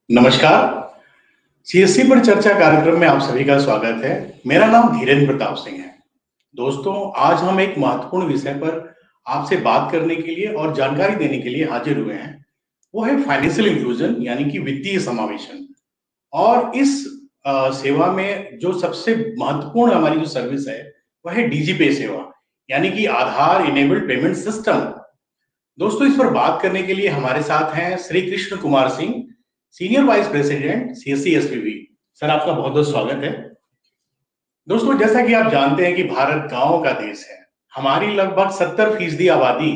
नमस्कार। सीएससी पर चर्चा कार्यक्रम में आप सभी का स्वागत है। मेरा नाम धीरेन्द्र प्रताप सिंह है। दोस्तों, आज हम एक महत्वपूर्ण विषय पर आपसे बात करने के लिए और जानकारी देने के लिए हाजिर हुए हैं। वो है फाइनेंशियल इंक्लूजन, यानी कि वित्तीय समावेशन। और इस सेवा में जो सबसे महत्वपूर्ण हमारी जो सर्विस है वह है डीजीपे सेवा, यानी कि आधार इनेबल्ड पेमेंट सिस्टम। दोस्तों, इस पर बात करने के लिए हमारे साथ हैं Shri Krishna Kumar Singh, senior vice president CSC SPV. Sir, आपका बहुत बहुत स्वागत है। दोस्तों, जैसा कि आप जानते हैं कि भारत गांवों का देश है। हमारी लगभग 70% आबादी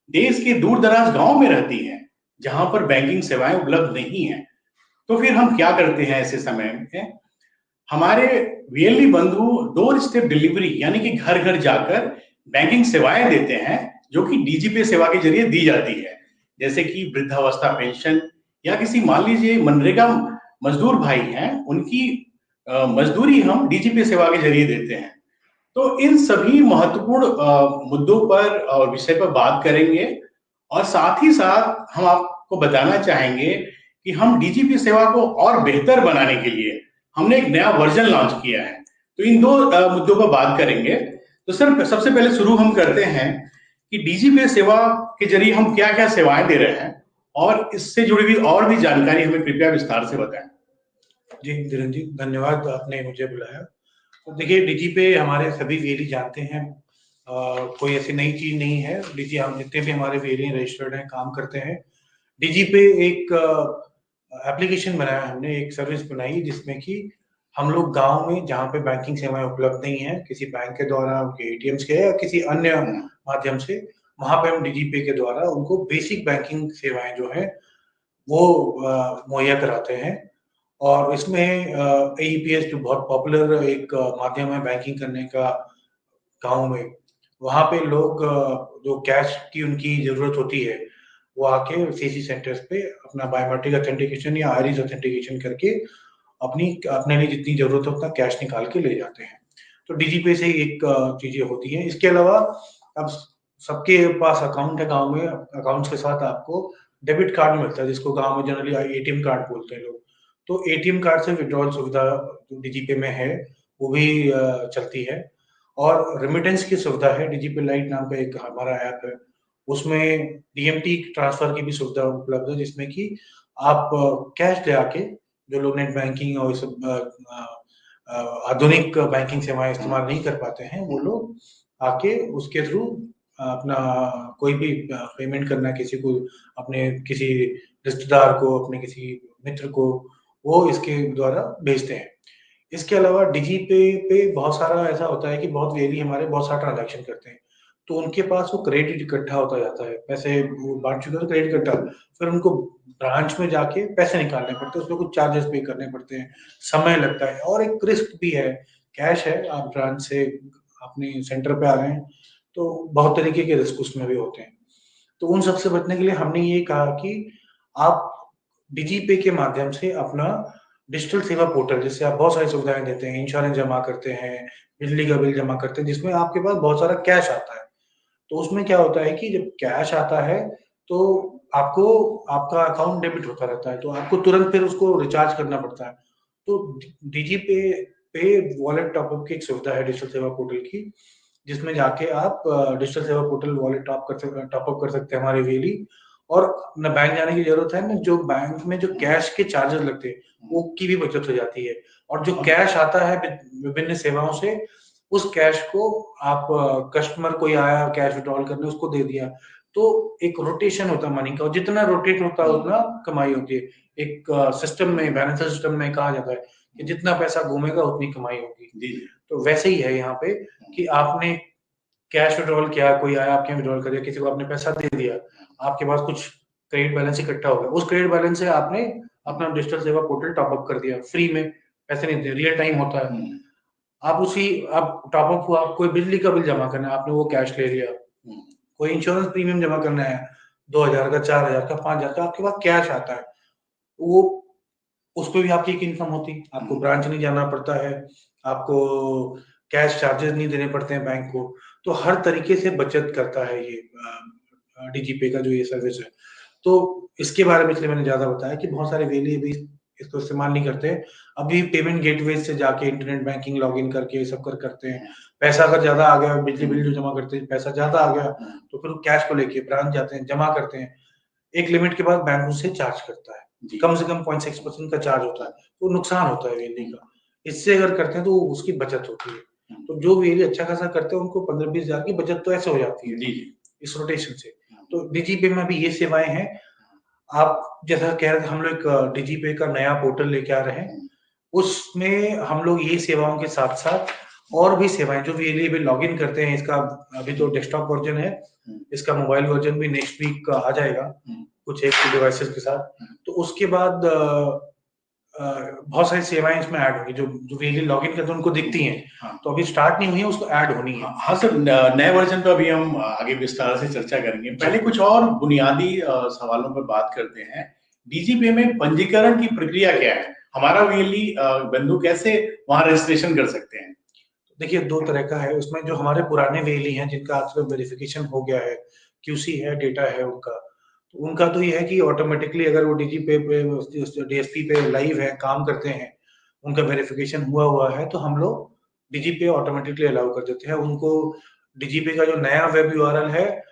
देश के दूर दराज गांव में रहती है, जहां पर बैंकिंग सेवाएं उपलब्ध नहीं है। तो फिर हम क्या करते हैं ऐसे समय में? हमारे वीएलई बंधु डोर स्टेप डिलीवरी, यानी कि घर घर जाकर बैंकिंग सेवाएं देते हैं, जो कि डीजीपे सेवा के जरिए दी जाती है। जैसे कि वृद्धावस्था पेंशन, या किसी मान लीजिए मनरेगा मजदूर भाई हैं, उनकी मजदूरी हम डीजीपे सेवा के जरिए देते हैं। तो इन सभी महत्वपूर्ण मुद्दों पर और विषय पर बात करेंगे, और साथ ही साथ हम आपको बताना चाहेंगे कि हम डीजीपी सेवा को और बेहतर बनाने के लिए हमने एक नया वर्जन लॉन्च किया है। तो इन दो मुद्दों पर बात करेंगे। तो सर, सबसे पहले शुरू हम करते हैं कि डीजीपी सेवा के जरिए हम क्या क्या सेवाएं दे रहे हैं, और इससे जुड़ी हुई और भी जानकारी हमें कृपया विस्तार से बताएं। जी धीरेन्द्र जी, धन्यवाद आपने मुझे बुलाया। तो देखिए, डीजी पे हमारे सभी वेली जानते हैं, कोई ऐसी नई चीज नहीं है। डीजी हम जितने भी हमारे वेली रजिस्टर्ड हैं, काम करते हैं। डीजी पे एक एप्लीकेशन बनाया हमने, एक सर्विस बनाई जिसमें कि हम लोग गांव में जहाँ पे बैंकिंग सेवाएं उपलब्ध नहीं है, किसी बैंक के द्वारा, उनके एटीएम्स के या किसी अन्य माध्यम से, वहां पे हम डीजी पे के द्वारा उनको बेसिक बैंकिंग सेवाएं जो है वो मुहैया कराते हैं। और इसमें एईपीएस जो बहुत पॉपुलर एक माध्यम है बैंकिंग करने का गांव में, वहाँ पे लोग जो कैश की उनकी जरूरत होती है, वो आके सीसी सेंटर्स पे अपना बायोमेट्रिक ऑथेंटिकेशन या आइरिस ऑथेंटिकेशन करके अपने लिए जितनी जरूरत है उतना कैश निकाल के ले जाते हैं। तो डीजीपे से एक चीजें होती हैं। इसके अलावा अब सबके पास अकाउंट है गांव में, अकाउंट्स के साथ आपको डेबिट कार्ड मिलता है, जिसको गांव में जनरली एटीएम कार्ड बोलते हैं लोग। तो एटीएम कार्ड से विड्रॉल सुविधा डीजीपे में है, वो भी चलती है। और रेमिटेंस की सुविधा है, डीजीपे लाइट नाम का एक हमारा ऐप है, उसमें डीएमटी ट्रांसफर की भी सुविधा उपलब्ध है, जिसमें कि आप कैश ले आके, जो लोग नेट बैंकिंग और आधुनिक बैंकिंग सेवाएं इस्तेमाल नहीं कर पाते हैं, वो लोग आके उसके थ्रू अपना कोई भी पेमेंट करना, किसी को, अपने किसी रिश्तेदार को, अपने किसी मित्र को, वो इसके द्वारा भेजते हैं। इसके अलावा डीजीपे पे बहुत सारा ऐसा होता है कि बहुत वेली हमारे बहुत सारा ट्रांजैक्शन करते हैं, तो उनके पास वो क्रेडिट इकट्ठा होता जाता है, पैसे वो बांट चुके हैं क्रेडिट इकट्ठा, फिर उनको ब्रांच में जाके पैसे निकालने पड़ते हैं, उसमें कुछ चार्जेस पे करने पड़ते हैं, समय लगता है, और एक रिस्क भी है। कैश है, आप ब्रांच से अपने सेंटर पे आ रहे हैं, तो बहुत तरीके के रिस्क उसमें भी होते हैं। तो उन सबसे बचने के लिए हमने ये कहा कि आप डीजीपे के माध्यम से अपना डिजिटल सेवा पोर्टल, जिससे आप बहुत सारी सुविधाएं देते हैं, इंश्योरेंस जमा करते हैं, बिजली का बिल जमा करते हैं, जिसमें आपके पास बहुत सारा कैश आता है। तो उसमें क्या होता है कि जब कैश आता है तो आपको आपका अकाउंट डेबिट होता रहता है, तो आपको तुरंत फिर उसको रिचार्ज करना पड़ता है। तो डीजीपे पे वॉलेट टॉपअप की एक सुविधा है डिजिटल सेवा पोर्टल की, जिसमें जाके आप डिजिटल सेवा पोर्टल वॉलेट टॉपअप कर सकते हैं हमारे वेली, और न बैंक जाने की जरूरत है, न जो बैंक में जो कैश के चार्जेस लगते हैं वो की भी बचत हो जाती है। और जो कैश आता है विभिन्न सेवाओं से, उस कैश को आप कस्टमर कोई आया कैश विड्रॉल करने, उसको दे दिया, तो एक रोटेशन होता है मनी का, और जितना रोटेट होता है उतना कमाई होती है। एक सिस्टम में, फाइनेंशियल सिस्टम में कहा जाता है कि जितना पैसा घूमेगा उतनी कमाई होगी। तो वैसे ही है यहाँ पे कि आपने कैश विड्रॉल किया, कोई आया आपके विड्रॉल कर दिया, किसी को आपने पैसा दे दिया, आपके पास कुछ क्रेडिट बैलेंस इकट्ठा हो गया, उस क्रेडिट बैलेंस से आपने अपना डिजिटल सेवा पोर्टल टॉपअप कर दिया, फ्री में, पैसे नहीं दे, रियल टाइम होता है। आप उसी, आप टॉपअप हुआ, कोई बिजली का बिल जमा करना है, आपने वो कैश ले लिया, कोई इंश्योरेंस प्रीमियम जमा करना है 2000 का, 4000 का, 5000 का, आपके पास कैश आता है, वो उस पर भी आपकी एक इनकम होती, आपको ब्रांच नहीं जाना पड़ता है, आपको कैश चार्जेस नहीं देने पड़ते हैं बैंक को। तो हर तरीके से बचत करता है ये डीजीपे का जो ये सर्विस है। तो इसके बारे में इसलिए मैंने ज्यादा बताया कि बहुत सारे वेली भी इसको इस्तेमाल नहीं करते। अभी पेमेंट गेटवे से जाके इंटरनेट बैंकिंग लॉगिन करके सब करते हैं। पैसा अगर ज्यादा आ गया, बिजली बिल जो जमा करते हैं, पैसा ज्यादा आ गया तो फिर कैश को लेके ब्रांच जाते हैं, जमा करते हैं। एक लिमिट के बाद बैंक उससे चार्ज करता है, कम से कम 0.6% का चार्ज होता है, तो नुकसान होता है वीएलई का। इससे अगर करते हैं तो उसकी बचत होती है। तो जो वीएलई अच्छा खासा करते हैं उनको 15-20 हजार की बचत तो ऐसे हो जाती है इस रोटेशन से। तो डिजीपे में भी ये सेवाएं हैं। आप जैसा कह रहे थे, हम लोग डिजीपे का नया पोर्टल लेके आ रहे हैं, उसमें हम लोग ये सेवाओं के साथ साथ और भी सेवाएं जो वीएलई पे लॉग इन करते हैं, इसका अभी तो डेस्कटॉप वर्जन है, इसका मोबाइल वर्जन भी नेक्स्ट वीक आ जाएगा कुछ एक डिवाइसेस के साथ। तो उसके बाद बहुत सारी सेवाएं इसमें ऐड होंगी जो वीएलई लॉग इन करते हैं उनको दिखती हैं। तो अभी स्टार्ट नहीं हुई है, उसको ऐड होनी है। हाँ सर, नए वर्जन पे अभी हम आगे विस्तार से चर्चा करेंगे। पहले कुछ और बुनियादी सवालों पर बात करते हैं। डीजीपे में पंजीकरण की प्रक्रिया क्या है? हमारा वीएलई बंधु कैसे वहां रजिस्ट्रेशन कर सकते हैं? देखिए, 2 तरह का है उसमें। जो हमारे पुराने वीएलई हैं जिनका आज तक वेरिफिकेशन हो गया है, क्यूसी है, डेटा है उनका तो ये है कि ऑटोमेटिकली अगर वो डीजीपे पे डीएसपी पे लाइव है, काम करते हैं, उनका वेरिफिकेशन हुआ है, तो हम लोग डीजीपे ऑटोमेटिकली अलाउ कर देते हैं उनको। डीजीपे का जो नया वेब यूआरएल है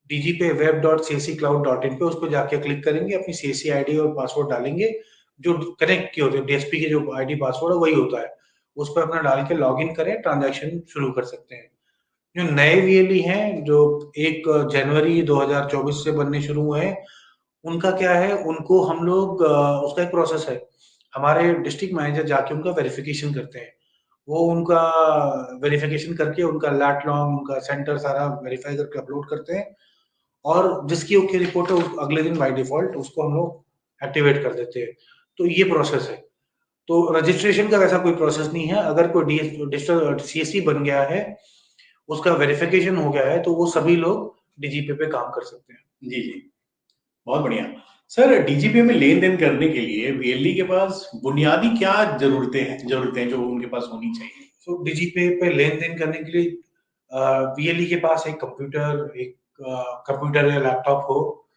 dgpweb.csccloud.in पे, उस पर जाके क्लिक करेंगे, अपनी सीएससी आईडी और पासवर्ड डालेंगे, जो कनेक्ट किए होते हैं डीएसपी के जो आईडी पासवर्ड है वही होता है, उस पर अपना डाल के लॉग इन करें, ट्रांजैक्शन शुरू कर सकते हैं। जो नए वीएलई हैं जो 1 जनवरी 2024 से बनने शुरू हुए हैं, उनका क्या है, उनको हम लोग उसका एक प्रोसेस है, हमारे डिस्ट्रिक्ट मैनेजर जाके उनका वेरिफिकेशन करते हैं। वो उनका वेरिफिकेशन करके उनका लैट लॉन्ग, उनका सेंटर सारा वेरीफाई करके अपलोड करते हैं, और जिसकी ओके रिपोर्ट है अगले दिन बाय डिफॉल्ट उसको हम लोग एक्टिवेट कर देते हैं। तो ये प्रोसेस है। तो रजिस्ट्रेशन का वैसा कोई प्रोसेस नहीं है। अगर कोई डिजिटल सीएससी बन गया है, उसका वेरिफिकेशन हो गया है, तो वो सभी लोग डीजीपे पे काम कर सकते हैं। जी, बहुत बढ़िया। सर, डीजीपे में लेन देन करने के लिए वीएलई के पास बुनियादी क्या जरूरतें जो उनके पास होनी चाहिए? तो डीजीपे पे लेन देन करने के लिए वीएलई के पास एक कंप्यूटर या लैपटॉप हो,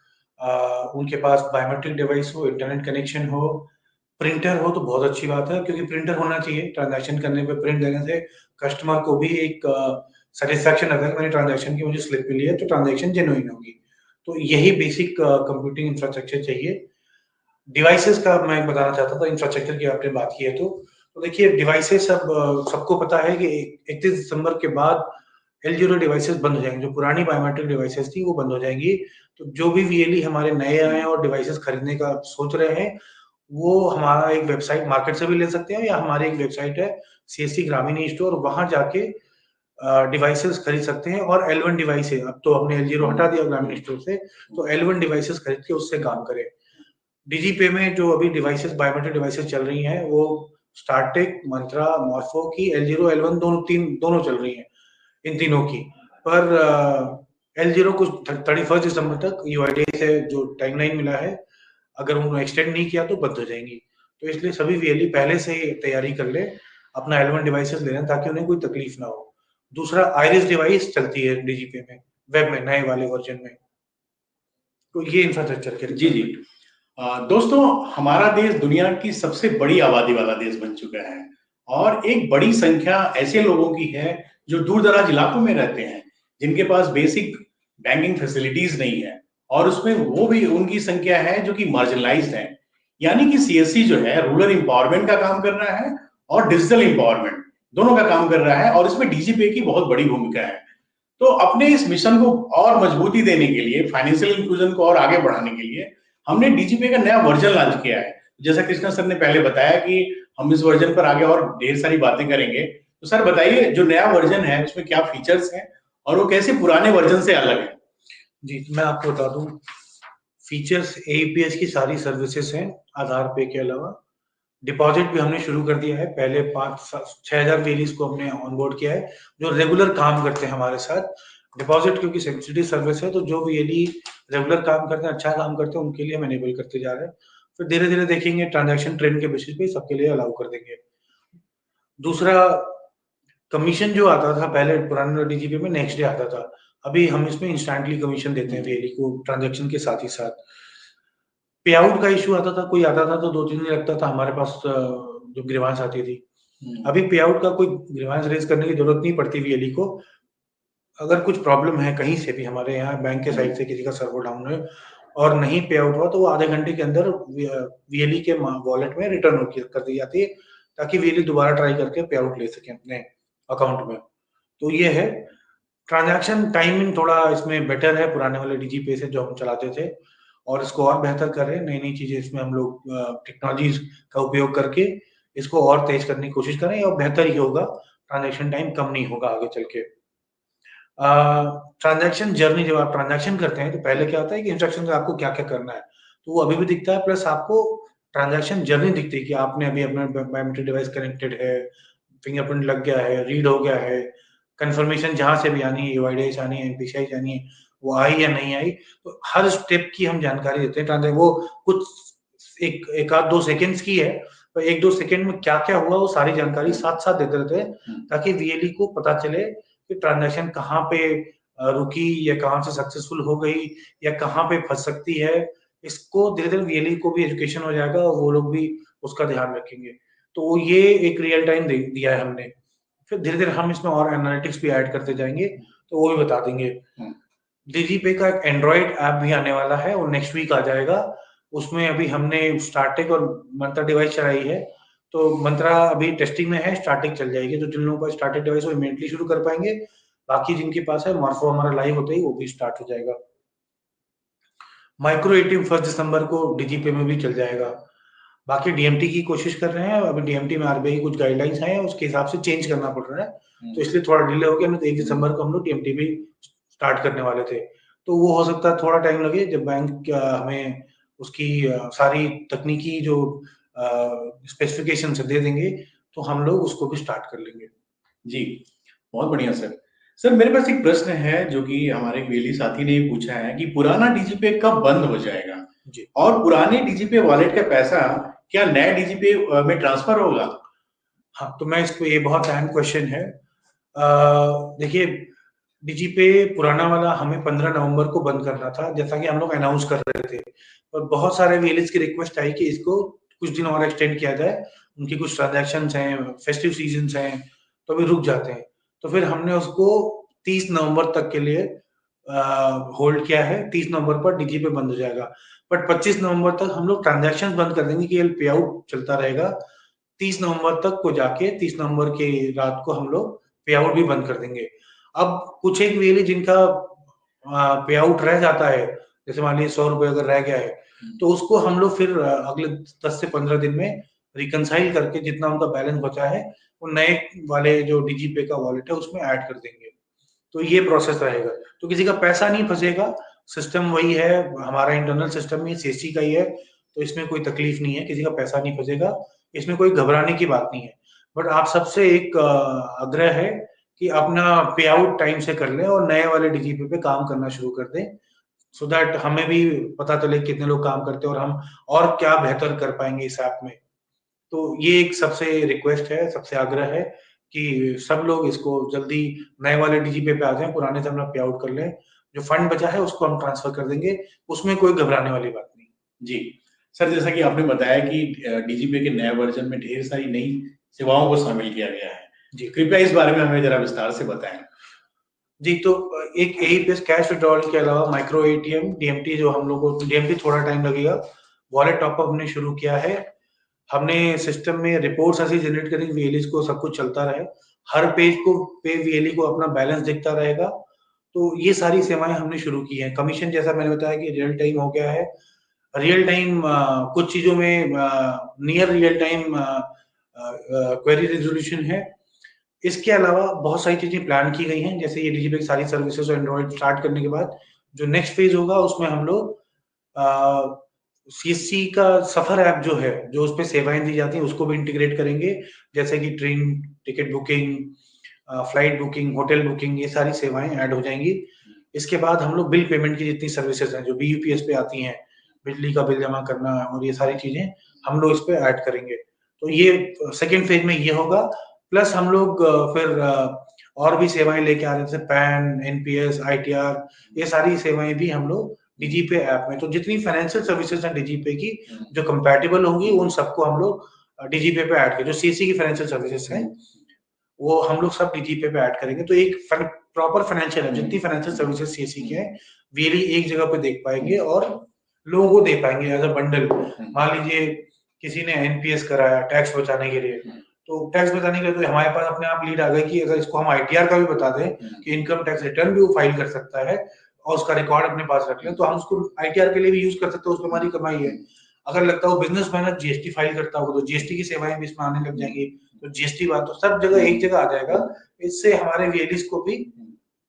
उनके पास बायोमेट्रिक डिवाइस हो, इंटरनेट कनेक्शन हो, प्रिंटर हो तो बहुत अच्छी बात है, क्योंकि प्रिंटर होना चाहिए। ट्रांजैक्शन करने पे प्रिंट देने से कस्टमर को भी एक सेटिस्फैक्शन आता है, मैंने ट्रांजैक्शन की मुझे स्लिप मिली है, तो ट्रांजैक्शन जेन्युइन होगी। तो यही बेसिक कंप्यूटिंग इंफ्रास्ट्रक्चर चाहिए। डिवाइसेस का मैं बताना चाहता था, इंफ्रास्ट्रक्चर की आपने बात की है तो देखिए, डिवाइसेस सबको पता है कि 31 दिसंबर के बाद L0 डिवाइसेस बंद हो जाएंगे। जो पुरानी बायोमेट्रिक डिवाइसेस थी वो बंद हो जाएंगी। तो जो भी वीएलई हमारे नए आए हैं और डिवाइसेस खरीदने का सोच रहे हैं, वो हमारा एक वेबसाइट मार्केट से भी ले सकते हैं, या हमारी एक वेबसाइट है सीएससी ग्रामीण स्टोर, वहां जाके डिवाइसेस खरीद सकते हैं। और L1 डिवाइस है, अब तो हमने L0 हटा दिया ग्रामीण स्टोर से, तो L1 डिवाइसेस खरीद के उससे काम करें। डीजीपे में जो अभी डिवाइसेस बायोमेट्रिक डिवाइसेस चल रही हैं, वो स्टारटेक, मंत्रा, मॉर्फो की L0 L1 दोनों चल रही हैं, इन तीनों की। पर L0 कुछ 31 दिसंबर तक यूआईडीएआई से जो टाइमलाइन मिला है, अगर उन्होंने एक्सटेंड नहीं किया तो बंद हो जाएंगी। तो इसलिए सभी वीएलई पहले से ही तैयारी कर ले, अपना L1 डिवाइसेस ले लें, ताकि उन्हें कोई तकलीफ ना हो। दूसरा, आइरिस डिवाइस चलती है डीजीपे में, वेब में, नए वाले वर्जन में। तो ये इंफ्रास्ट्रक्चर के जी। दोस्तों, हमारा देश दुनिया की सबसे बड़ी आबादी वाला देश बन चुका है, और एक बड़ी संख्या ऐसे लोगों की है जो दूर दराज इलाकों में रहते हैं, जिनके पास बेसिक बैंकिंग फैसिलिटीज नहीं है, और उसमें वो भी उनकी संख्या है जो कि मार्जिनलाइज्ड है। यानी कि सीएससी जो है रूरल एम्पावरमेंट का काम कर रहा है और डिजिटल एम्पावरमेंट दोनों का काम कर रहा है, और इसमें डीजीपे की बहुत बड़ी भूमिका है। तो अपने इस मिशन को और मजबूती देने के लिए, फाइनेंशियल इंक्लूजन को और आगे बढ़ाने के लिए, हमने डीजीपे का नया वर्जन लॉन्च किया है। जैसा कृष्णा सर ने पहले बताया कि हम इस वर्जन पर आगे और ढेर सारी बातें करेंगे। तो सर बताइए, जो नया वर्जन है उसमें क्या फीचर्स हैं और वो कैसे पुराने वर्जन से अलग है? जी, मैं आपको बता दूं, फीचर्स एईपीएस की सारी सर्विसेज हैं आधार पे के अलावा। डिपॉजिट भी हमने शुरू कर दिया है। पहले 5-6 हजार वीएलईज को हमने ऑनबोर्ड किया है जो रेगुलर काम करते हैं हमारे साथ। डिपॉजिट क्योंकि सेंसिटिव सर्विस है, तो जो वीएलई रेगुलर काम करते हैं, अच्छा काम करते हैं, उनके लिए हम एनेबल करते जा रहे हैं। फिर धीरे धीरे देखेंगे, ट्रांजैक्शन ट्रेंड के बेसिस पे सबके लिए अलाउ कर देंगे। दूसरा, कमीशन जो आता था पहले पुराने डीजीपी में, नेक्स्ट डे आता था। अभी हम इसमें इंस्टेंटली कमीशन देते हैं वीएलई को, ट्रांजैक्शन के साथ ही साथ। पे आउट का इश्यू आता था, कोई आता था तो 2-3 दिन लगता था हमारे पास जो ग्रीवांस आती थी। अभी पे आउट का कोई ग्रीवांस रेज़ करने की ज़रूरत नहीं पड़ती वीएलई को। अगर कुछ प्रॉब्लम है कहीं से भी, हमारे यहाँ बैंक के साइड से किसी का सर्वर डाउन है और नहीं पे आउट हुआ, तो वो आधे घंटे के अंदर वीएलई के वॉलेट में रिटर्न कर दी जाती है, ताकि वीएलई दोबारा ट्राई करके पे आउट ले सकें अपने अकाउंट में। तो ये है, ट्रांजैक्शन टाइमिंग थोड़ा इसमें बेटर है पुराने वाले डिजीपे से जो हम चलाते थे, और इसको और बेहतर कर रहे हैं। नई-नई चीज़ें इसमें हम लोग टेक्नोलॉजीज़ का उपयोग करके इसको और तेज़ करने की कोशिश कर रहे हैं, और बेहतर ही होगा, ट्रांजैक्शन टाइम कम नहीं होगा आगे चल के। ट्रांजैक्शन जर्नी, जब आप ट्रांजैक्शन करते हैं तो पहले क्या होता है कि इंस्ट्रक्शन में आपको क्या-क्या करना है, तो वो अभी भी दिखता है, प्लस आपको ट्रांजैक्शन जर्नी दिखती है कि आपने अभी अपना बायोमेट्रिक डिवाइस कनेक्टेड है, फिंगरप्रिंट लग गया है, रीड हो गया है, कंफर्मेशन जहाँ से भी आनी है, यूआईडीआई आनी है, एमपीसीआई आनी है, वो आई या नहीं आई, तो हर स्टेप की हम जानकारी देते हैं। वो कुछ एक आध 2 सेकंड्स की है, तो 1-2 सेकंड में क्या-क्या हुआ वो सारी जानकारी साथ-साथ देते रहते हैं, ताकि वीएलई को पता चले कि ट्रांजैक्शन कहाँ पे रुकी, या कहाँ से सक्सेसफुल हो गई, या कहाँ पे फँस सकती है। इसको धीरे-धीरे वीएलई को भी एजुकेशन हो जाएगा, और वो लोग भी उसका ध्यान रखेंगे। तो ये एक रियल टाइम दे दिया है हमने। फिर धीरे-धीरे हम इसमें और एनालिटिक्स भी ऐड करते जाएँगे, तो वो भी बता देंगे। डिजीपे का एक एंड्रॉइड ऐप भी आने वाला है, वो नेक्स्ट वीक आ जाएगा। उसमें अभी हमने स्टार्टिंग और मंत्रा डिवाइस चलाई है, तो मंत्रा अभी टेस्टिंग में है, स्टार्टिंग चल जाएगी। तो जिन लोगों का स्टार्टेड डिवाइस, वो इमीडिएटली शुरू कर पाएँगे। बाकी जिनके पास है, मॉर्फो हमारा लाइव होते ही वो भी स्टार्ट हो जाएगा। माइक्रो एटीएम 1 दिसंबर को डिजीपे में भी चल जाएगा। बाकी डीएमटी की कोशिश कर रहे हैं, अभी डीएमटी में आरबीआई की कुछ गाइडलाइंस हैं, उसके हिसाब से चेंज करना पड़ रहा है, तो इसलिए थोड़ा डिले हो गया, नहीं तो 1 दिसंबर को हम लोग डीएमटी भी स्टार्ट करने वाले थे। तो वो हो सकता है थोड़ा टाइम लगे, जब बैंक हमें उसकी सारी तकनीकी जो स्पेसिफिकेशंस दे देंगे, तो हम लोग उसको भी स्टार्ट कर लेंगे। जी, बहुत बढ़िया सर। सर मेरे पास एक प्रश्न है जो कि हमारे एक वेली साथी ने पूछा है कि पुराना डीजीपे कब बंद हो जाएगा? जी। और पुराने डीजीपे वॉलेट का पैसा क्या नए डीजीपे में ट्रांसफर होगा? हाँ, तो मैं इसको, ये बहुत अहम क्वेश्चन है। देखिए, डीजीपे पुराना वाला हमें 15 नवंबर को बंद करना था, जैसा कि हम लोग अनाउंस कर रहे थे, और बहुत सारे वीएलएस की रिक्वेस्ट आई कि इसको कुछ दिन और एक्सटेंड किया जाए, उनकी कुछ ट्रांजैक्शंस हैं, फेस्टिव सीजन्स हैं, तो अभी रुक जाते हैं। तो फिर हमने उसको 30 नवंबर तक के लिए होल्ड किया है। 30 नवंबर पर डीजीपे बंद हो जाएगा, बट 25 नवंबर तक हम लोग ट्रांजैक्शंस बंद कर देंगे, कि पे आउट चलता रहेगा। 30 नवंबर तक को जाके 30 नवंबर की रात को हम लोग पे आउट भी बंद कर देंगे। अब कुछ एक वीएलई जिनका पे आउट रह जाता है, जैसे मान लीजिए 100 रुपए अगर रह गया है, तो उसको हम लोग फिर अगले 10 से 15 दिन में रिकंसाइल करके जितना उनका बैलेंस बचा है, वो नए वाले जो डीजीपे का वॉलेट है उसमें ऐड कर देंगे। तो ये प्रोसेस रहेगा, तो किसी का पैसा नहीं फंसेगा, सिस्टम वही है, हमारा इंटरनल सिस्टम ही सीएससी का ही है, तो इसमें कोई तकलीफ नहीं है, किसी का पैसा नहीं फंसेगा, इसमें कोई घबराने की बात नहीं है। बट आप सबसे एक आग्रह है कि अपना पे आउट टाइम से कर लें और नए वाले डीजीपी पे काम करना शुरू कर दें, सो दैट हमें भी पता चले कितने लोग काम करते हैं और हम और क्या बेहतर कर पाएंगे इस ऐप में। तो ये एक सबसे रिक्वेस्ट है, सबसे आग्रह है कि सब लोग इसको जल्दी नए वाले डीजीपी पे आ जाएं, पुराने से अपना पे आउट कर लें। जो फंड बचा है उसको हम ट्रांसफर कर देंगे, उसमें कोई घबराने वाली बात नहीं। जी। सर जैसा कि आपने बताया कि डीजीपी के नए वर्जन में ढेर सारी नई सेवाओं को शामिल किया गया है। जी। कृपया इस बारे में हमें ज़रा विस्तार से बताएँ। जी, तो एक एईपीएस कैश विथड्रॉल के अलावा माइक्रो एटीएम, डीएमटी, जो हम लोगों को डीएमटी थोड़ा टाइम लगेगा, वॉलेट टॉपअप हमने शुरू किया है। हमने सिस्टम में रिपोर्ट्स ऐसे जनरेट करी वीएलईज़ को सब कुछ चलता रहे। हर पेज को पे वीएलई को अपना बैलेंस दिखता रहेगा। तो ये सारी सेवाएँ हमने शुरू की हैं। कमीशन जैसा मैंने बताया कि रियल टाइम हो गया है। रियल टाइम कुछ चीज़ों में near real time query resolution है। इसके अलावा बहुत सारी चीज़ें प्लान की गई हैं, जैसे ये डीजीपे की सारी सर्विसेज़ और एंड्रॉइड स्टार्ट करने के बाद जो नेक्स्ट फेज़ होगा उसमें हम लोग सीएससी का सफ़र ऐप जो है, जो उसपे सेवाएँ दी जाती हैं उसको भी इंटीग्रेट करेंगे, जैसे कि train ticket booking, flight booking, hotel booking, ये सारी सेवाएँ ऐड हो जाएँगी। इसके बाद हम लोग बिल पेमेंट की जितनी सर्विसेज़ हैं, जो बीयूपीएस पे आती हैं, बिजली का बिल जमा करना और ये सारी चीज़ें हम लोग इस पे ऐड करेंगे। तो ये सेकंड फेज़ में ये होगा, प्लस हम लोग फिर और भी सेवाएँ लेके आ रहे हैं, जैसे पैन, एनपीएस, आईटीआर, ये सारी सेवाएँ भी हम लोग डीजीपे ऐप में। तो जितनी फाइनेंशियल सर्विसेज हैं डीजीपे की जो कंपैटिबल होंगी उन सबको हम लोग डीजीपे पे ऐड करें। जो सीएससी की फाइनेंशियल सर्विसेज हैं वो हम लोग सब डीजीपे पे ऐड करेंगे। तो एक प्रॉपर फाइनेंशियल है, जितनी फाइनेंशियल सर्विसेज सीएससी की है वीएलई एक जगह पे देख पाएंगे और लोगों को दे पाएंगे एज अ बंडल। मान लीजिए किसी ने एनपीएस कराया टैक्स बचाने के लिए, तो टैक्स बचाने के लिए तो हमारे पास अपने आप लीड आ गई कि अगर इसको हम आईटीआर का भी बता दें कि इनकम टैक्स रिटर्न भी वो फाइल कर सकता है और उसका रिकॉर्ड अपने पास रख लें, तो हम उसको आईटीआर के लिए भी यूज कर सकते हैं, उसमें हमारी कमाई है। अगर लगता है वो बिजनेस मैनेजर जीएसटी फाइल करता होगा तो जीएसटी की सेवाएं भी इसमें आने लग जाएंगी, तो जीएसटी बात तो सब जगह एक जगह आ जाएगा। इससे हमारे वीएलईज को भी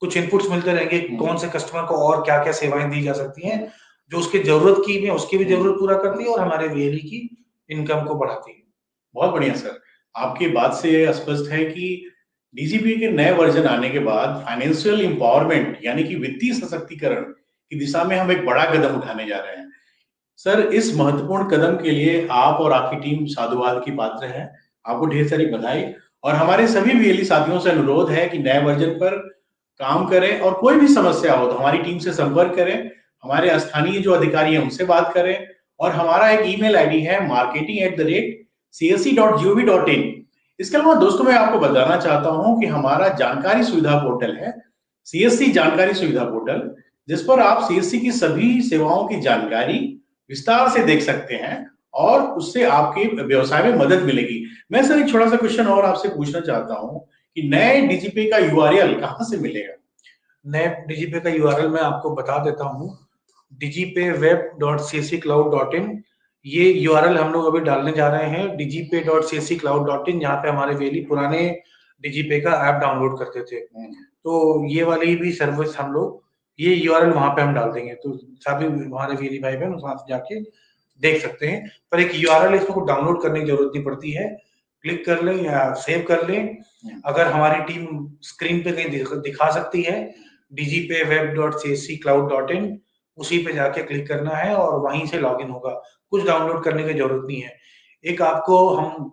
कुछ इनपुट्स मिलते रहेंगे, कौन से कस्टमर को और क्या क्या सेवाएं दी जा सकती हैं जो उसकी जरूरत की में उसकी भी जरूरत पूरा करती है और हमारे वीएलई की इनकम को बढ़ाती है। बहुत बढ़िया सर, आपकी बात से स्पष्ट है कि डीजीपी के नए वर्जन आने के बाद फाइनेंशियल एम्पावरमेंट यानी कि वित्तीय सशक्तिकरण की दिशा में हम एक बड़ा कदम उठाने जा रहे हैं। सर, इस महत्वपूर्ण कदम के लिए आप और आपकी टीम साधुवाद की पात्र है। आपको ढेर सारी बधाई और हमारे सभी वीएलई साथियों से अनुरोध है कि नए वर्जन पर काम करें और कोई भी समस्या हो तो हमारी टीम से संपर्क करें, हमारे स्थानीय जो अधिकारी हैं उनसे बात करें और हमारा एक ईमेल आईडी है marketing@csc.gov.in। इसके अलावा दोस्तों मैं आपको बताना चाहता हूं कि हमारा जानकारी सुविधा पोर्टल है सीएससी जानकारी सुविधा पोर्टल, जिस पर आप सीएससी की सभी सेवाओं की जानकारी विस्तार से देख सकते हैं और उससे आपके व्यवसाय में मदद मिलेगी। मैं सर एक छोटा सा क्वेश्चन और आपसे पूछना चाहता हूं कि नए डीजीपी का यूआरएल कहां से मिलेगा? नए डीजीपी का यूआरएल मैं आपको बता देता हूं, digipay.web.csccloud.in। ये यूआरएल हम लोग अभी डालने जा रहे हैं, digipay.csccloud.in, जहां पे हमारे वेली पुराने डीजीपे का ऐप डाउनलोड करते थे। तो ये वाली भी सर्विस हम लोग ये यूआरएल वहां पे हम डाल देंगे, तो सभी हमारे वेली भाई बहन वहां से जाके देख सकते हैं। पर एक यूआरएल इसको डाउनलोड करने की जरूरत नहीं पड़ती है, क्लिक कर लें या सेव कर लें। अगर हमारी टीम स्क्रीन पे कहीं दिखा सकती है digipay.web.csccloud.in, उसी पे जाके क्लिक करना है और वहीं से लॉगिन होगा, कुछ डाउनलोड करने की जरूरत नहीं है। एक आपको हम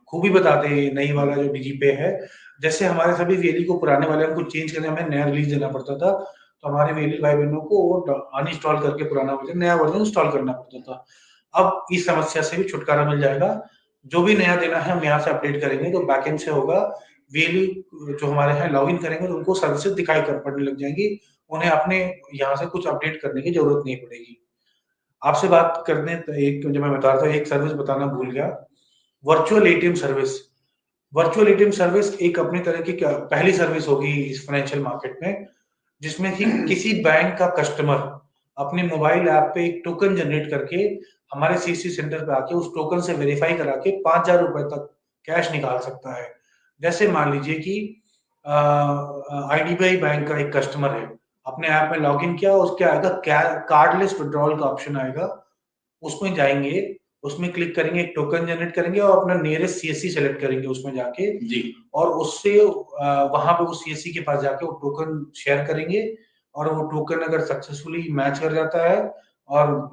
खूबी बताते हैं नई वाला जो डीजीपे है, जैसे हमारे सभी वीएलई को पुराने वाले को चेंज करने में नया रिलीज देना पड़ता था, तो हमारे वीएलई भाई बहनों को वो अनइंस्टॉल करके पुराना वर्जन नया वर्जन इंस्टॉल करना पड़ता था। अब इस समस्या से भी छुटकारा मिल जाएगा, जो भी नया देना है हम यहाँ से अपडेट करेंगे तो बैकएंड से होगा। वीएलई जो हमारे यहाँ लॉगिन करेंगे तो उनको सर्विसेज दिखाई पड़ने लग जाएंगी, उन्हें अपने यहाँ से कुछ अपडेट करने की जरूरत नहीं पड़ेगी। आपसे बात करने एक जो मैं बता रहा था, एक सर्विस बताना भूल गया, virtual ATM service. Virtual ATM service एक अपनी तरह की पहली सर्विस होगी इस फाइनेंशियल मार्केट में, जिसमें कि किसी बैंक का कस्टमर अपने मोबाइल ऐप पे एक टोकन जनरेट करके हमारे सीसी सेंटर पे आके उस टोकन से वेरीफाई करा के 5,000 रुपए तक कैश निकाल सकता है। जैसे मान लीजिए कि आईडीबीआई बैंक का एक कस्टमर है, अपने ऐप में लॉगिन किया, उसके आएगा कार्डलेस विड्रॉल का ऑप्शन आएगा, उसमें जाएंगे, उसमें क्लिक करेंगे, एक टोकन जनरेट करेंगे और अपना नियरेस्ट सीएससी सेलेक्ट करेंगे उसमें जाके जी, और उससे वहां पे उस सीएससी के पास जाके वो टोकन शेयर करेंगे और वो टोकन अगर सक्सेसफुली मैच कर जाता है और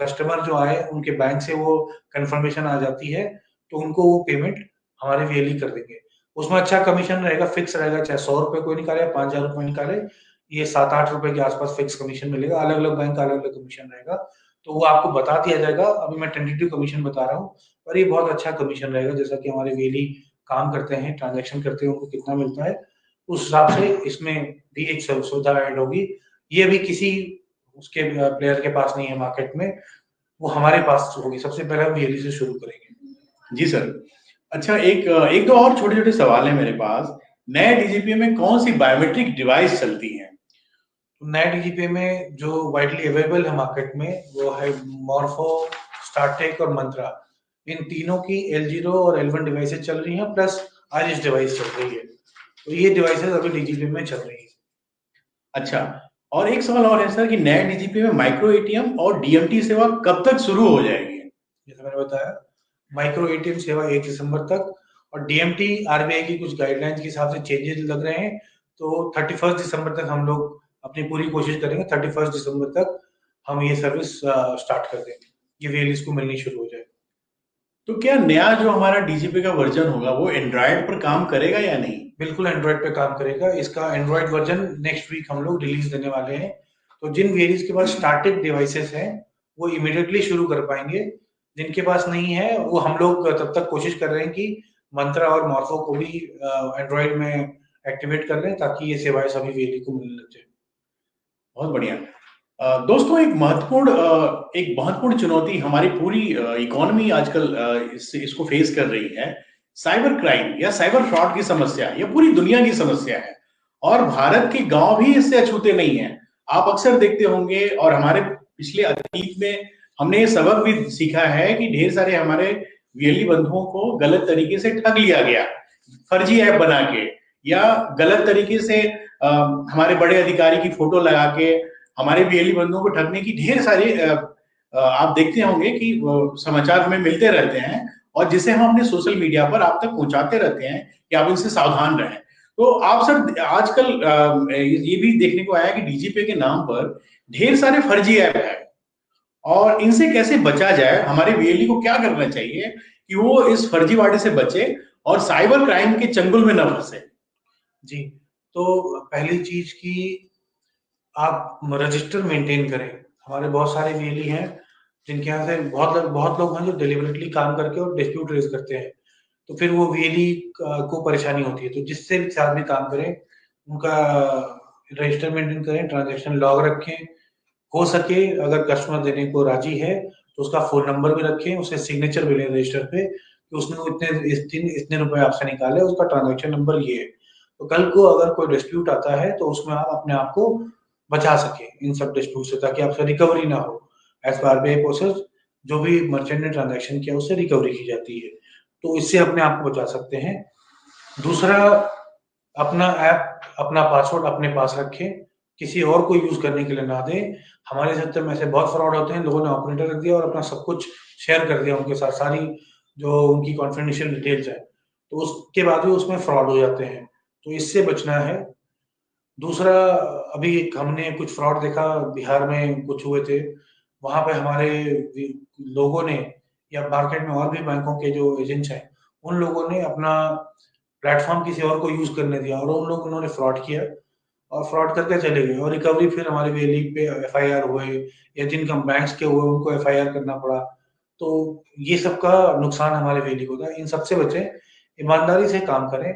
कस्टमर जो आए उनके बैंक से वो कंफर्मेशन आ जाती है, तो उनको वो पेमेंट हमारे वीएलई कर देंगे। उसमें अच्छा कमीशन रहेगा, फिक्स रहेगा, चाहे 100 रुपए कोई निकाले या 5,000 रुपए निकाले, ये 7-8 रुपए के आसपास फिक्स कमीशन मिलेगा। अलग अलग बैंक का अलग अलग कमीशन रहेगा, तो वो आपको बता दिया जाएगा। अभी मैं टेंटेटिव कमीशन बता रहा हूँ, पर ये बहुत अच्छा कमीशन रहेगा, जैसा कि हमारे वीएलई काम करते हैं, ट्रांजैक्शन करते हैं, उनको कितना मिलता है उस हिसाब से इसमें भी एक सुविधा ऐड होगी। ये भी किसी उसके प्लेयर के पास नहीं है मार्केट में, वो हमारे पास होगी। सबसे पहले हम वीएलई से शुरू करेंगे। जी सर। अच्छा, एक दो और छोटे छोटे सवाल है मेरे पास। नए डीजीपी में कौन सी बायोमेट्रिक डिवाइस चलती है? नए डीजीपी में जो वाइडली अवेलेबल है मार्केट में वो है मॉर्फो, स्टारटेक और मंत्रा। इन तीनों की L0 और L1 डिवाइसेस चल रही हैं, प्लस आइरिस डिवाइस चल रही है, तो ये डिवाइसेस अभी डीजीपी में चल रही है। अच्छा, और एक सवाल और है सर कि नए डीजीपी में माइक्रो एटीएम और डीएमटी सेवा कब तक शुरू हो जाएगी? जैसे मैंने बताया, माइक्रो एटीएम सेवा 1 दिसंबर तक और डीएमटी आरबीआई की कुछ गाइडलाइंस के हिसाब से चेंजेस लग रहे हैं, तो 31 दिसंबर तक हम लोग अपनी पूरी कोशिश करेंगे, 31 दिसंबर तक हम ये सर्विस स्टार्ट कर देंगे, ये वीएलईज को मिलनी शुरू हो जाए। तो क्या नया जो हमारा डीजीपी का वर्जन होगा वो एंड्रॉयड पर काम करेगा या नहीं? बिल्कुल एंड्रॉयड पे काम करेगा। इसका एंड्रॉयड वर्जन नेक्स्ट वीक हम लोग रिलीज देने वाले हैं, तो जिन वीएलईज के पास स्टार्टेड डिवाइसेस हैं वो इमीडिएटली शुरू कर पाएंगे, जिनके पास नहीं है वो हम लोग तब तक कोशिश कर रहे हैं कि मंत्रा और मॉर्फो को भी एंड्रॉइड में एक्टिवेट कर लें ताकि ये सेवाएं सभी वीएलई को मिलने लग जाए। बहुत बढ़िया। दोस्तों, एक महत्वपूर्ण चुनौती हमारी पूरी इकोनॉमी आजकल इसको फेस कर रही है। साइबर क्राइम या साइबर फ्रॉड की समस्या, ये पूरी दुनिया की समस्या है और भारत के गांव भी इससे अछूते नहीं हैं। आप अक्सर देखते होंगे और हमारे पिछले अतीत में हमने ये सबक भी सीखा है कि ढेर सारे हमारे वीएलई बंधुओं को गलत तरीके से ठग लिया गया, फर्जी ऐप बना के या गलत तरीके से हमारे बड़े अधिकारी की फोटो लगा के हमारे वीएलई बंधुओं को ठगने की ढेर सारे आप देखते होंगे कि समाचार हमें मिलते रहते हैं और जिसे हम अपने सोशल मीडिया पर आप तक पहुंचाते रहते हैं कि आप इनसे सावधान रहें। तो आप सर आजकल ये भी देखने को आया कि डीजीपे के नाम पर ढेर सारे फर्जी ऐप है और इनसे कैसे बचा जाए? हमारे वीएलई को क्या करना चाहिए कि वो इस फर्जीवाड़े से बचे और साइबर क्राइम के चंगुल में न फंसे? जी, तो पहली चीज की आप रजिस्टर मेंटेन करें। हमारे बहुत सारे वीएलई हैं जिनके यहाँ से बहुत लोग हैं जो डिलिबरेटली काम करके और डिस्प्यूट रेज करते हैं, तो फिर वो वीएलई को परेशानी होती है। तो जिससे भी साथ भी काम करें उनका रजिस्टर मेंटेन करें, ट्रांजैक्शन लॉग रखें, हो सके अगर कस्टमर देने को राजी है तो उसका फोन नंबर भी रखें, उससे सिग्नेचर मिले रजिस्टर पे कि उसने इस दिन इतने रुपए आपसे निकाले, उसका ट्रांजैक्शन नंबर ये है। तो कल को अगर कोई डिस्प्यूट आता है तो उसमें आप अपने आप को बचा सके इन सब डिस्प्यूट से, ताकि आपसे रिकवरी ना हो। एज पर आरबीआई प्रोसेस जो भी मर्चेंट ने ट्रांजैक्शन किया उससे रिकवरी की जाती है, तो इससे अपने आप को बचा सकते हैं। दूसरा, अपना ऐप अपना पासवर्ड अपने पास रखें, किसी और को यूज करने के लिए ना दें। हमारे सिस्टम में ऐसे बहुत फ्रॉड होते हैं, लोगों ने ऑपरेटर रख दिया और अपना सब कुछ शेयर कर दिया उनके साथ, सारी जो उनकी कॉन्फिडेंशियल डिटेल्स है, तो उसके बाद भी उसमें फ्रॉड हो जाते हैं, तो इससे बचना है। दूसरा, अभी हमने कुछ फ्रॉड देखा, बिहार में कुछ हुए थे, वहां पे हमारे लोगों ने या मार्केट में और भी बैंकों के जो एजेंट्स हैं उन लोगों ने अपना प्लेटफॉर्म किसी और को यूज करने दिया और उन्होंने फ्रॉड किया और फ्रॉड करके चले गए, और रिकवरी फिर हमारे वीएलई पे एफआईआर हुए या जिनकम बैंक्स के हुए उनको एफआईआर करना पड़ा। तो ये सब का नुकसान हमारे वीएलई को था। इन सबसे बचे, ईमानदारी से काम करें,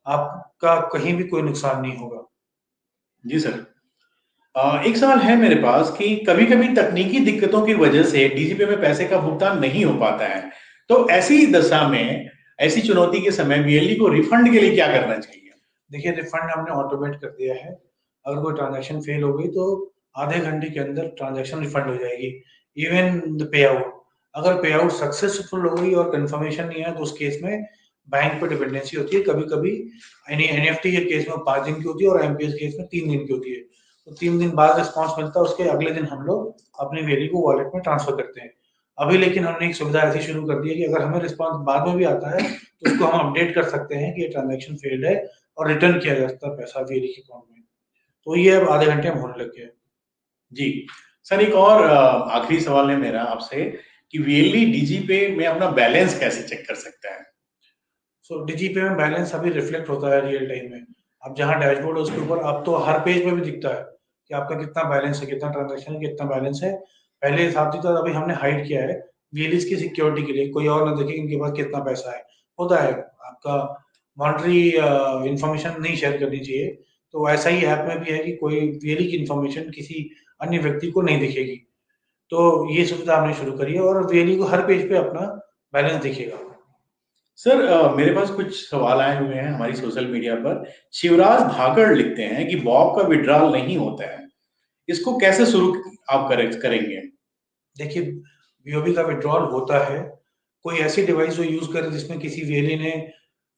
आपका कहीं भी कोई नुकसान नहीं होगा। जी सर। एक सवाल है मेरे पास कि कभी-कभी तकनीकी दिक्कतों की वजह से डीजीपे में पैसे का भुगतान नहीं हो पाता है। तो ऐसी दशा में, ऐसी चुनौती के समय वीएलई को रिफंड के लिए क्या करना चाहिए? देखिए, रिफंड हमने ऑटोमेट कर दिया है। अगर कोई ट्रांजैक्शन फेल हो गई तो आधे घंटे के अंदर ट्रांजैक्शन रिफंड हो जाएगी। इवन द पे आउट, अगर पे आउट सक्सेसफुल हो गई और कंफर्मेशन नहीं है तो उस केस में बैंक पे डिपेंडेंसी होती है। कभी-कभी एनईएफटी के केस में 5 दिन की होती है और आईएमपीएस केस में 3 दिन की होती है। तो 3 दिन बाद रिस्पॉन्स मिलता है, उसके अगले दिन हम लोग अपनी वीएलई को वॉलेट में ट्रांसफर करते हैं। अभी लेकिन हमने एक सुविधा ऐसी शुरू कर दी है कि अगर हमें रिस्पॉन्स बाद में भी आता है तो उसको हम अपडेट कर सकते हैं कि ये ट्रांजैक्शन फेल्ड है और रिटर्न किया जा सकता है पैसा वीएलई के अकाउंट में। तो ये अब आधे घंटे में होने लग गया है। जी। सर, एक और आखिरी सवाल है मेरा आपसे कि वीएलई डीजीपे में अपना बैलेंस कैसे चेक कर सकता है? सो डीजीपे में बैलेंस अभी रिफ्लेक्ट होता है रियल टाइम में। अब जहाँ डैशबोर्ड है उसके ऊपर अब तो हर पेज में भी दिखता है कि आपका कितना बैलेंस है, कितना ट्रांजैक्शन, कितना बैलेंस है। पहले हिसाब थी तो अभी हमने हाइड किया है वीएलईज की सिक्योरिटी के लिए, कोई और ना देखे इनके पास कितना पैसा है। होता है, आपका मॉनेटरी इंफॉर्मेशन नहीं शेयर करनी चाहिए, तो ऐसा ही ऐप में भी है कि कोई वीएलई की इंफॉर्मेशन किसी अन्य व्यक्ति को नहीं दिखेगी। तो ये सुविधा हमने शुरू करी है और वीएलई को हर पेज पे अपना बैलेंस दिखेगा। सर, मेरे पास कुछ सवाल आए हुए हैं हमारी सोशल मीडिया पर। शिवराज भागड़ लिखते हैं कि बॉब का विड्रॉल नहीं होता है, इसको कैसे शुरू आप करेंगे? देखिए, बीओबी का विड्रॉल होता है। कोई ऐसी डिवाइस जो यूज करे जिसमें किसी वीएलई ने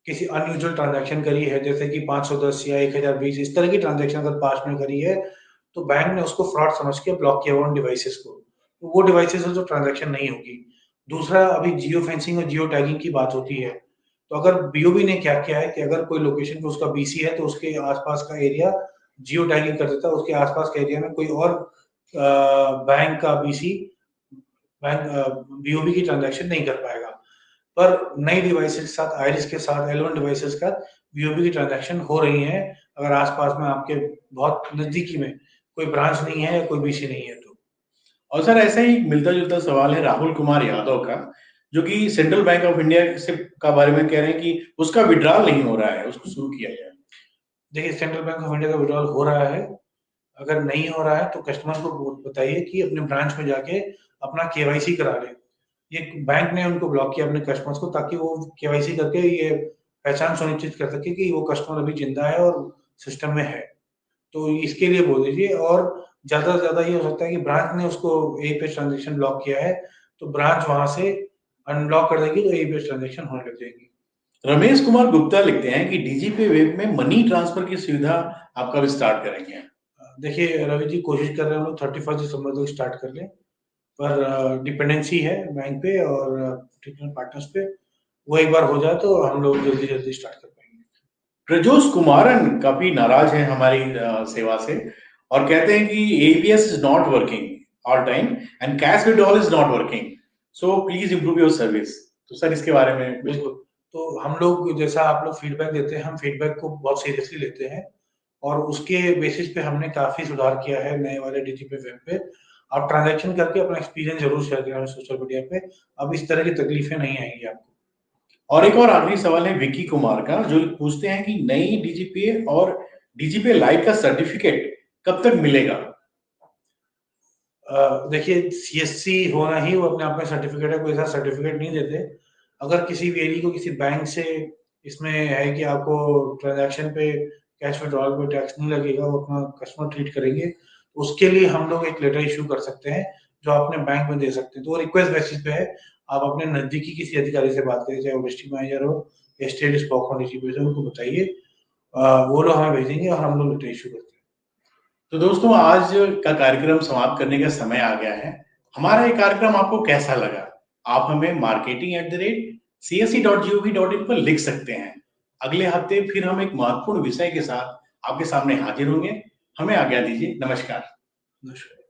किसी अनयूजुअल ट्रांजैक्शन करी है, जैसे कि 510 या 1020 इस तरह की ट्रांजैक्शन अगर पास्ट में करी है तो बैंक ने उसको फ्रॉड समझ के ब्लॉक किया हुआ उन डिवाइसेस को, तो वो डिवाइसेस जो ट्रांजैक्शन नहीं होगी। दूसरा, अभी जियो फेंसिंग और जियो टैगिंग की बात होती है, तो अगर बीओबी ने क्या किया है कि अगर कोई लोकेशन पे उसका बीसी है तो उसके आसपास का एरिया जियो टैगिंग कर देता है, उसके आसपास के एरिया में कोई और बैंक का बीसी बैंक बीओबी की ट्रांजैक्शन नहीं कर पाएगा। पर नई डिवाइसेस के साथ, आइरिस के साथ, L1 डिवाइसेस का बीओबी की ट्रांजैक्शन हो रही है। अगर आसपास में आपके बहुत नजदीकी में कोई ब्रांच नहीं है, कोई बीसी नहीं है तो। और सर ऐसा ही मिलता-जुलता सवाल है राहुल कुमार यादव का, जो कि सेंट्रल बैंक ऑफ इंडिया से का बारे में कह रहे हैं कि उसका विथड्रॉल नहीं हो रहा है, उसको शुरू किया जाए। देखिए, सेंट्रल बैंक ऑफ इंडिया का विथड्रॉल हो रहा है। अगर नहीं हो रहा है तो कस्टमर को बताइए कि अपने ब्रांच में जाके अपना केवाईसी करा ले। ये बैंक ने उनको ब्लॉक किया अपने कस्टमर्स को, ताकि वो केवाईसी करके ये पहचान सुनिश्चित कर सके कि वो कस्टमर अभी जिंदा है और सिस्टम में है। तो इसके लिए बोल दीजिए। और ज़्यादा से ज़्यादा ये हो सकता है कि ब्रांच ने उसको यहीं पे ट्रांज़ैक्शन ब्लॉक किया है, तो ब्रांच वहाँ से अनब्लॉक कर देगी, तो यहीं पे ट्रांज़ैक्शन होने लग जाएगी। रमेश कुमार गुप्ता लिखते हैं कि डीजीपे वेब में मनी ट्रांसफर की सुविधा आप कब स्टार्ट करेंगे? देखिए रवि जी, कोशिश कर रहे हैं हम लोग 31 दिसंबर तक स्टार्ट कर लें, पर डिपेंडेंसी है बैंक पे और टेक्निकल पार्टनर्स पे। वो एक बार हो जाए तो हम लोग जल्दी स्टार्ट कर पाएंगे। प्रजोष कुमारन काफी नाराज हैं हमारी सेवा से और कहते हैं कि ABS is not working all time and cash withdrawal is not working, so please improve your service. तो सर इसके बारे में बिल्कुल। तो हम लोग, जैसा आप लोग फीडबैक देते हैं, हम फीडबैक को बहुत सीरियसली लेते हैं और उसके बेसिस पे हमने काफ़ी सुधार किया है नए वाले डीजीपे वेब पे। आप ट्रांज़ैक्शन करके अपना एक्सपीरियंस ज़रूर शेयर करें सोशल मीडिया पे। अब इस तरह की तकलीफ़ें नहीं आएँगी आपको। और एक और आखिरी सवाल है विक्की कुमार का, जो पूछते हैं कि नई डीजीपीए और डीजीपीए लाइट का सर्टिफिकेट कब तक मिलेगा? देखिए, सीएससी होना ही वो अपने आप में सर्टिफिकेट है, कोई ऐसा सर्टिफिकेट नहीं देते। अगर किसी वेरी को किसी बैंक से इसमें है कि आपको ट्रांजैक्शन पे, कैश विड्रॉल पे टैक्स नहीं लगेगा, वो अपना कस्टमर ट्रीट करेंगे, उसके लिए हम लोग एक लेटर इश्यू कर सकते हैं, जो अपने बैंक में दे सकते हैं। तो वो रिक्वेस्ट बेसिस पे है। आप अपने नज़दीकी किसी अधिकारी से बात करें, चाहे वो डिस्ट्रिक्ट मैनेजर हो या स्टेट स्पोकन डीजीपी से, उनको बताइए। वो लोग हमें भेजेंगे और हम लोग लेटर इश्यू करते हैं। तो दोस्तों आज का कार्यक्रम समाप्त करने का समय आ गया है। हमारा ये कार्यक्रम आपको कैसा लगा? आप हमें marketing@csc.gov.in पर लिख सकते हैं। अगले हफ्ते फिर हम एक महत्वपूर्ण विषय के साथ आपके सामने हाजिर होंगे। हमें आज्ञा दीजिए। नमस्कार। नमस्कार।